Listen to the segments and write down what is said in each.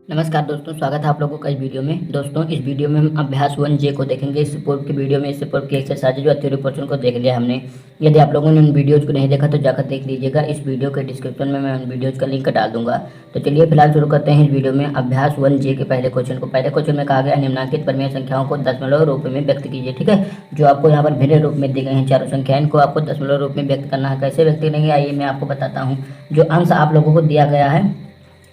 नमस्कार दोस्तों, स्वागत है आप लोगों का इस वीडियो में। दोस्तों, इस वीडियो में हम अभ्यास 1J को देखेंगे। इस पूर्व की वीडियो में इससे पूर्व की एक्सरसाइज जो थ्योरी पोर्शन को देख लिया हमने। यदि आप लोगों ने उन वीडियोज़ को नहीं देखा तो जाकर देख लीजिएगा। इस वीडियो के डिस्क्रिप्शन में मैं उन वीडियोज़ का लिंक डाल दूंगा। तो चलिए फिलहाल शुरू करते हैं इस वीडियो में अभ्यास 1J के पहले क्वेश्चन को। पहले क्वेश्चन में कहा गया निम्नांकित परिमेय संख्याओं को दशमलव रूप में व्यक्त कीजिए। ठीक है, जो आपको यहाँ पर भिन्न रूप में दी गई हैं चारों संख्याएं, इनको आपको दशमलव रूप में व्यक्त करना है। कैसे व्यक्त करेंगे आइए मैं आपको बताता हूँ। जो अंश आप लोगों को दिया गया है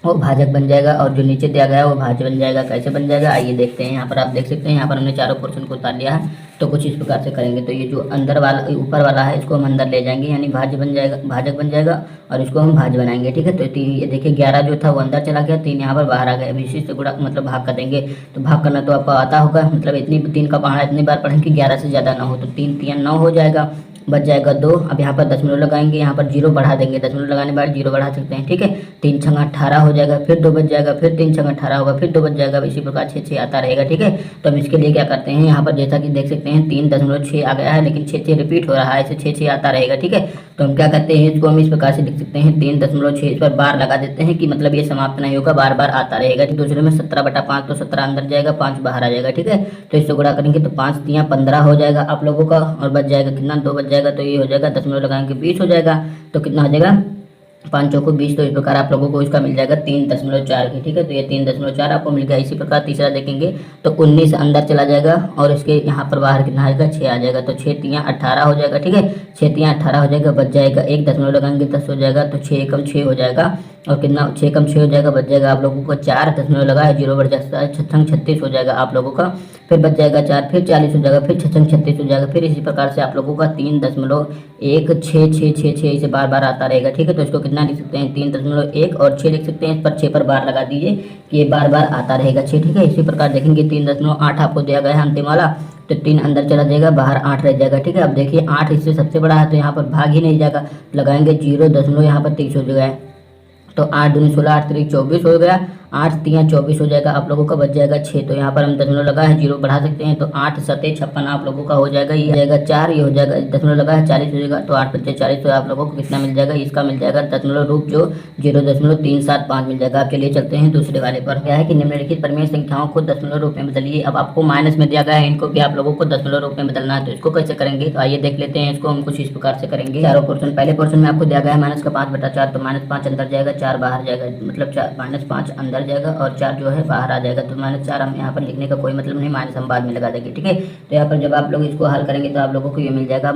वो भाजक बन जाएगा और जो नीचे दिया गया है वो भाज्य बन जाएगा। कैसे बन जाएगा आइए देखते हैं। यहाँ पर आप देख सकते हैं, यहाँ पर हमने चारों पोर्शन को उतार लिया है। तो कुछ इस प्रकार से करेंगे। तो ये जो अंदर वाला ऊपर वाला है इसको हम अंदर ले जाएंगे, यानी भाज्य बन जाएगा, भाजक बन जाएगा और इसको हम भाज्य बनाएंगे। ठीक है, तो ये देखिए 11 जो था वो अंदर चला गया, 3 यहाँ पर बाहर आ गया। अब इसी से गुणा मतलब भाग कर देंगे। तो भाग करना तो आपको आता होगा, मतलब इतनी 3 का पहाड़ा इतनी बार पढ़ें कि 11 से ज़्यादा ना हो। तो 3 3 9 हो जाएगा, बच जाएगा 2। अब यहाँ पर दशमलव लगाएंगे, यहाँ पर 0 बढ़ा देंगे। दशमलव लगाने के बाद 0 बढ़ा सकते हैं। ठीक है, 3 छंग 18 हो जाएगा, फिर 2 बच जाएगा, फिर 3 छंग 18 होगा, फिर 2 बच जाएगा। इसी प्रकार 6 6 आता रहेगा। ठीक है, तो हम इसके लिए क्या करते हैं, यहाँ पर जैसा कि देख सकते हैं 3.6 आ गया है, लेकिन 6 6 रिपीट हो रहा है, ऐसे 6 6 आता रहेगा। ठीक है, तो हम क्या करते हैं, इसको हम इस प्रकार से लिख सकते हैं 3.6 इस पर बार लगा देते हैं कि मतलब ये समाप्त नहीं होगा, बार बार आता रहेगा। दूसरे में 17/5 तो 17 अंदर जाएगा, 5 बाहर आ जाएगा। ठीक है, तो इससे गुणा करेंगे तो 5 3 15 हो जाएगा आप लोगों का, और बच जाएगा कितना, 2 बच जाएगा। तो ये हो जाएगा, दशमलव लगाएंगे 20 हो जाएगा। तो कितना हो जाएगा, 5 चौको 20। तो इस प्रकार आप लोगों को इसका मिल जाएगा 3.4 की। ठीक है, तो ये 3.4 आपको मिल गया। इसी प्रकार तीसरा देखेंगे तो 19 अंदर चला जाएगा और इसके यहाँ पर बाहर कितना आएगा, 6 आ जाएगा। तो 6 3 18 हो जाएगा। ठीक है, 6 3 18 हो जाएगा, बच जाएगा 1, दशमलव लगाएंगे 10 हो जाएगा। तो 6 एकम 6 हो जाएगा, और कितना 6 कम 6 हो जाएगा, बच जाएगा आप लोगों को 4, दशमलव लगा है 0 बढ़ जाता है, 6 36 हो जाएगा आप लोगों का। फिर बच जाएगा 4, फिर 40 हो जाएगा, फिर 6 36 हो जाएगा। फिर इसी प्रकार से आप लोगों का 3.16666 इसे बार बार आता रहेगा। ठीक है, तो इसको कितना लिख सकते हैं, 3.1 और 6 लिख सकते हैं। इस पर 6 पर बार लगा दीजिए कि ये बार बार आता रहेगा 6। ठीक है, इसी प्रकार देखेंगे 3.8 आपको दिया गया है अंतिम वाला, तो 3 अंदर चला जाएगा, बाहर 8 रह जाएगा। ठीक है, अब देखिए 8 इससे सबसे बड़ा है तो यहाँ पर भाग ही नहीं जाएगा, लगाएंगे 0, दशमलव यहाँ पर 30 हो जाएगा। तो 8 दूनी 16, 8 3 24 हो गया, 8 3 24 हो जाएगा आप लोगों का, बच जाएगा 6। तो यहाँ पर हम दशमलव लगा है 0 बढ़ा सकते हैं, तो 8 7 56 आप लोगों का हो जाएगा। ये जाएगा 4, ये हो जाएगा, दशमलव लगा है 40 हो जाएगा। तो 8 5 40, तो आप लोगों को कितना मिल जाएगा, इसका मिल जाएगा दशमलव रूप जो 0.375 मिल जाएगा। आपके लिए चलते हैं दूसरे वाले पर। क्या है कि निम्नलिखित परिमेय संख्याओं को दशमलव रूप में बदलिए। अब आपको माइनस में दिया गया है, इनको भी आप लोगों को दशमलव रूप में बदलना है। तो इसको कैसे करेंगे, तो आइए देख लेते हैं। इसको हम कुछ इस प्रकार से करेंगे। चारों पोर्शन, पहले पोर्शन में आपको दिया गया है -5/4, तो -5 अंदर जाएगा, 4 बाहर जाएगा, मतलब -5 अंदर जाएगा और 4 जो है बाहर आ जाएगा। तो -4 हम यहाँ पर लिखने का कोई मतलब नहीं, माइनस हम बाद में लगा देंगे। ठीक है, तो यहाँ पर जब आप लोग इसको हल करेंगे तो आप लोगों को ये मिल जाएगा,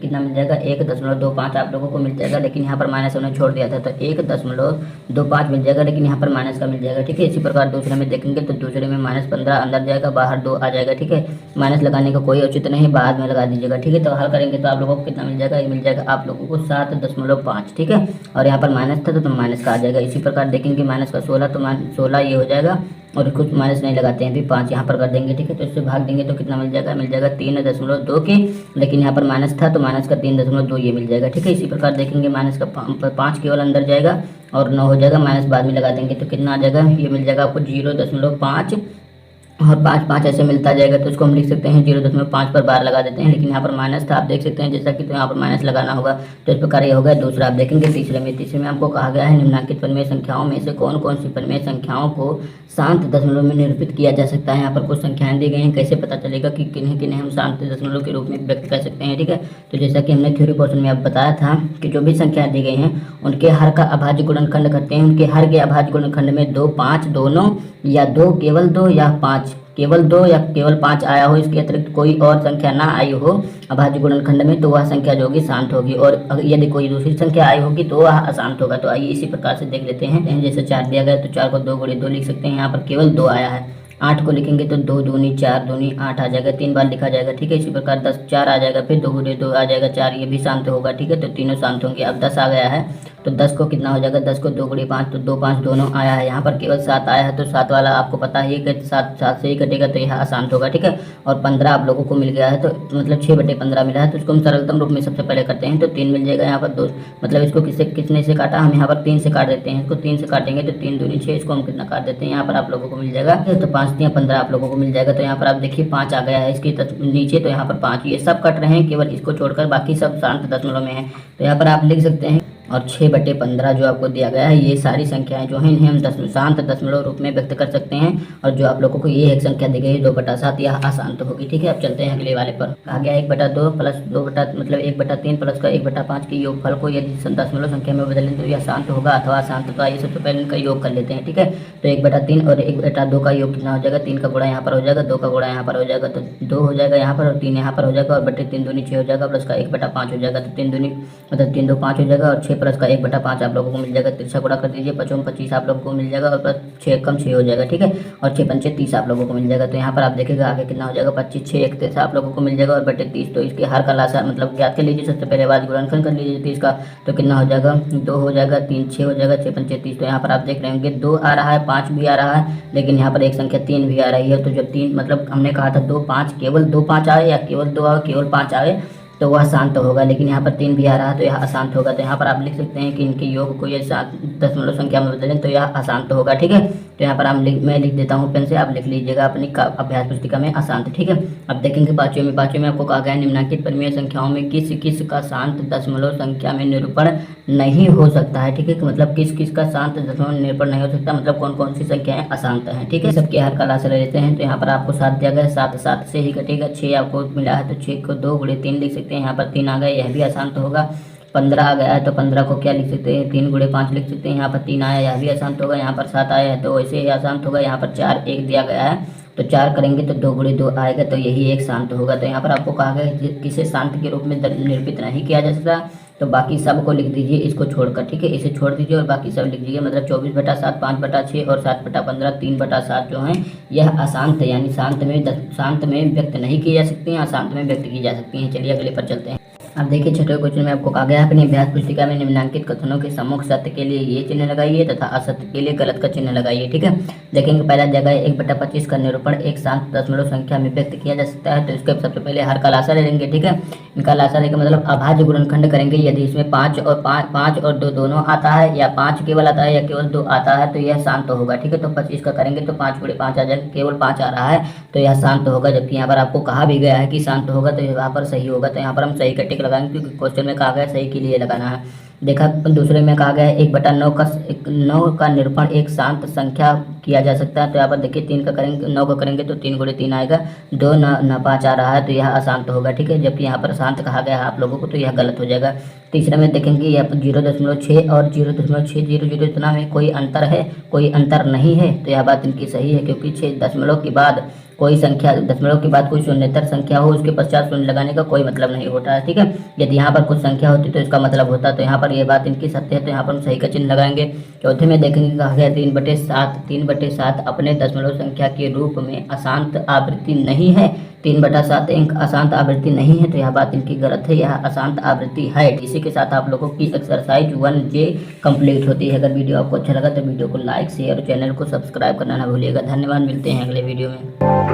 कितना मिल जाएगा, 1.25 आप लोगों को मिल जाएगा। लेकिन यहाँ पर माइनस हमने छोड़ दिया था, तो 1.25 मिल जाएगा, लेकिन यहाँ पर माइनस का मिल जाएगा। ठीक है, इसी प्रकार दूसरे में देखेंगे तो दूसरे में -15 अंदर जाएगा, बाहर 2 आ जाएगा। ठीक है, माइनस लगाने का कोई औचित्य नहीं, बाद में लगा दीजिएगा। ठीक है, तो हल करेंगे तो आप लोगों को कितना मिल जाएगा, ये मिल जाएगा आप लोगों को 7.5। ठीक है, और यहाँ पर माइनस था तो माइनस का आ जाएगा। इसी प्रकार देखेंगे माइनस का 16, तो 16 ये हो जाएगा, और कुछ माइनस नहीं लगाते हैं, फिर 5 यहाँ पर कर देंगे। ठीक है, तो इससे भाग देंगे तो कितना मिल जाएगा, मिल जाएगा 3.2 के, लेकिन यहाँ पर माइनस था तो माइनस का 3.2 ये मिल जाएगा। ठीक है, इसी प्रकार देखेंगे माइनस का 5 केवल अंदर जाएगा और 9 हो जाएगा, माइनस बाद में लगा देंगे तो कितना आ जाएगा, ये मिल जाएगा आपको 0.5 और 5 5 ऐसे मिलता जाएगा। तो इसको हम लिख सकते हैं 0.5 पर बार लगा देते हैं, लेकिन यहाँ पर माइनस था आप देख सकते हैं जैसा कि, तो यहाँ पर माइनस लगाना होगा। तो इस प्रकार ये हो गया दूसरा। आप देखेंगे तीसरे में आपको कहा गया है निम्नलिखित परिमेय संख्याओं में से कौन कौन सी परिमेय संख्याओं को शांत दशमलव में निरूपित किया जा सकता है। यहाँ पर कुछ संख्याएं दी गई हैं, कैसे पता चलेगा कि किन्हें किन्हें हम शांत दशमलव के रूप में व्यक्त कर सकते हैं। ठीक है, तो जैसा कि हमने थ्योरी पोर्शन में अब बताया था कि जो भी संख्याएं दी गई हैं उनके हर का अभाज्य गुणनखंड करते हैं। उनके हर के अभाज्य गुणनखंड में 2 5 दोनों, या 2 केवल 2, या 5 केवल 2, या केवल 5 आया हो, इसके अतिरिक्त कोई और संख्या ना आई हो अभाज्य गुणनखंड में, तो वह संख्या जो होगी शांत होगी, और यदि कोई दूसरी संख्या आई होगी तो वह अशांत होगा। तो आइए इसी प्रकार से देख लेते हैं। जैसे 4 दिया गया तो 4 को 2 × 2 लिख सकते हैं, यहाँ पर केवल 2 आया है। 8 को लिखेंगे तो 2 दूनी 4 दूनी 8 आ जाएगा, 3 बार लिखा जाएगा। ठीक है, इसी प्रकार 10 4 आ जाएगा, फिर 2 × 2 आ जाएगा 4, ये भी शांत होगा। ठीक है, तो तीनों शांत होंगे। अब 10 आ गया है तो 10 को कितना हो जाएगा, 10 को 2 × 5 तो 2 5 दोनों आया है। यहाँ पर केवल 7 आया है, तो 7 वाला आपको पता है कि 7 से ही कटेगा, तो यह अशांत होगा। ठीक है, और 15 आप लोगों को मिल गया है, तो मतलब 6/15 मिला है, तो इसको हम सरलतम रूप में सबसे पहले करते हैं। तो 3 मिल जाएगा यहाँ पर 2, मतलब इसको किसने से काटा, हम यहाँ पर 3 से काट देते हैं। इसको 3 से काटेंगे तो 3 दूनी 6, इसको हम कितना काट देते हैं, यहाँ पर आप लोगों को मिल जाएगा, तो 5 3 15 आप लोगों को मिल जाएगा। तो यहाँ पर आप देखिए 5 आ गया है इसके नीचे, तो यहाँ पर 5 ये सब कट रहे हैं, केवल इसको छोड़कर बाकी सब शांत दशमलव में है। तो यहाँ पर आप लिख सकते हैं और 6/15 जो आपको दिया गया है, ये सारी संख्याएं जो हैं इन्हें हम शांत दशमलव रूप में व्यक्त कर सकते हैं। और जो आप लोगों को ये एक संख्या दी गई है 2/7, यह अशांत होगी। ठीक है, अब चलते हैं अगले वाले पर। कहा गया 1/2 प्लस 2 मतलब 1/3 प्लस का 1/5 के योगफल को यदि दशमलव संख्या में बदलें तो यह शांत होगा अथवा अशांत। तो आइए सबसे पहले इनका योग कर लेते हैं। ठीक है, तो 1/3 और 1/2 का योग कितना हो जाएगा, 3 का गुणा यहाँ पर हो जाएगा, 2 का गुणा यहाँ पर हो जाएगा, तो 2 हो जाएगा यहाँ पर और 3 यहाँ पर हो जाएगा, और बटे 3 दूनी 6 हो जाएगा, प्लस का 1/5 हो जाएगा, तो 3 दूनी मतलब 3 2 5 हो जाएगा, और 6 प्लस का 1/5 आप लोगों को मिल जाएगा। 3 गुणा कर दीजिए, 5 25 आप लोगों को मिल जाएगा, और प्लस 6 कम 6 हो जाएगा। ठीक है, और 6 पंचे 30 आप लोगों को मिल जाएगा। तो यहाँ पर आप देखिएगा आगे कितना हो जाएगा, 25 6 31 आप लोगों को मिल जाएगा, और बटे 30। तो इसके हर का लासा मतलब ज्ञात कर लीजिए। सबसे पहले आवाज गुणनखंड कर लीजिए 30 का, तो कितना हो जाएगा, 2 हो जाएगा, 3 6 हो जाएगा, 6 पंचे 30। तो यहाँ पर आप देख रहे होंगे 2 आ रहा है, 5 भी आ रहा है, लेकिन यहाँ पर एक संख्या 3 भी आ रही है। तो जब 3 मतलब हमने कहा था 2 5, केवल 2 5 आए या केवल 2 आए, केवल 5 आए तो वह शांत होगा, लेकिन यहाँ पर 3 भी आ रहा है तो यह अशांत होगा। तो यहाँ पर आप लिख सकते हैं कि इनके योग को ये दशमलव संख्या में बदलें तो यह अशांत होगा। ठीक है, तो यहाँ पर मैं लिख देता हूँ पेन से, आप लिख लीजिएगा अपनी अभ्यास पुस्तिका में अशांत। ठीक है, अब देखेंगे पाँचवें में आपको कहा गया है निम्नलिखित परिमेय संख्याओं में किस किस का शांत दशमलव संख्या में निरूपण नहीं हो सकता है। ठीक है, मतलब किस किस का शांत दशमलव में निरूपण नहीं हो सकता, मतलब कौन कौन सी संख्याएं अशांत हैं। ठीक है, सबके हर का लासा ले लेते हैं। तो यहाँ पर आपको 7 दिया गया है, 7 7 से ही कटेगा। 6 आपको मिला है तो 6 को 2 गुणे 3 लिख सकते हैं। यहाँ पर 3 आ गया, यह भी अशांत होगा। 15 आ गया है तो 15 को क्या लिख सकते हैं, 3 गुणे 5 लिख सकते हैं। यहाँ पर 3 आया, यह भी अशांत होगा। यहाँ पर 7 आया है तो वैसे ही अशांत होगा। यहाँ पर 4 1 दिया गया है तो 4 करेंगे तो 2 गुणे 2 आएगा, तो यही एक शांत होगा। तो यहाँ पर आपको कहा गया है किसे शांत के रूप में निरूपित नहीं किया जा सकता, तो बाकी सब को लिख दीजिए इसको छोड़कर। ठीक है, इसे छोड़ दीजिए और बाकी सब लिख दीजिए। मतलब 24/7, 5/6 और 7/15, 3/7 जो हैं यह अशांत है, यानी शांत में व्यक्त नहीं की जा सकती हैं, अशांत में व्यक्त की जा सकती हैं। चलिए अगले पर चलते हैं। अब देखिए छठे क्वेश्चन में आपको कहा गया है अपनी अभ्यास पुस्तिका में निम्नलिखित कथनों के सम्मुख सत्य के लिए ये चिन्ह लगाइए तथा असत्य के लिए गलत का चिन्ह लगाइए। ठीक है, देखेंगे पहला जगह 1/25 का निरूपण एक शांत दशमलव संख्या में व्यक्त किया जा सकता है। तो इसके सबसे पहले हर का लासा ले लेंगे। ठीक है, इनका लासा लेकर मतलब अभाज्य गुणनखंड करेंगे। यदि इसमें 5 और 2 दोनों आता है या 5 केवल आता है या केवल 2 आता है तो यह शांत होगा। ठीक है, तो 25 का करेंगे तो 5 गुणे 5 आ जाएगा, केवल 5 आ रहा है तो यह शांत होगा। जबकि यहाँ पर आपको कहा भी गया है कि शांत होगा, तो यहाँ पर सही होगा। तो यहाँ पर हम सही का टिक लगाएंगे क्योंकि क्वेश्चन में कहा गया सही के लिए लगाना है। देखा दूसरे में कहा गया है 1/9 का निरूपण एक शांत संख्या किया जा सकता है। तो यहाँ पर देखिए 3 का करेंगे 9 का करेंगे तो 3 गुणे 3 आएगा, 2 न 5 आ रहा है तो यह अशांत होगा। ठीक है, जबकि यहाँ पर शांत कहा गया है आप लोगों को तो यह गलत हो जाएगा। तीसरे में देखेंगे यहाँ पर 0.6 और 0.600 इतना में कोई अंतर है, कोई अंतर नहीं है। तो यह बात इनकी सही है क्योंकि 6 दशमलव के बाद कोई संख्या दशमलव के बाद कोई शून्येतर संख्या हो उसके पश्चात शून्य लगाने का कोई मतलब नहीं होता है। ठीक है, यदि यहाँ पर कुछ संख्या होती तो इसका मतलब होता, तो यहाँ पर ये बात इनकी सत्य है तो यहाँ पर हम सही का चिन्ह लगाएंगे। चौथे में देखेंगे कहा गया 3/7 अपने दशमलव संख्या के रूप में अशांत आवृत्ति नहीं है। 3/7 एक अशांत आवृत्ति नहीं है, तो यह बात इनकी गलत है, यह अशांत आवृत्ति है। इसी के साथ आप लोगों की एक्सरसाइज 1J कंप्लीट होती है। अगर वीडियो आपको अच्छा लगा तो वीडियो को लाइक शेयर और चैनल को सब्सक्राइब करना ना भूलिएगा। धन्यवाद, मिलते हैं अगले वीडियो में।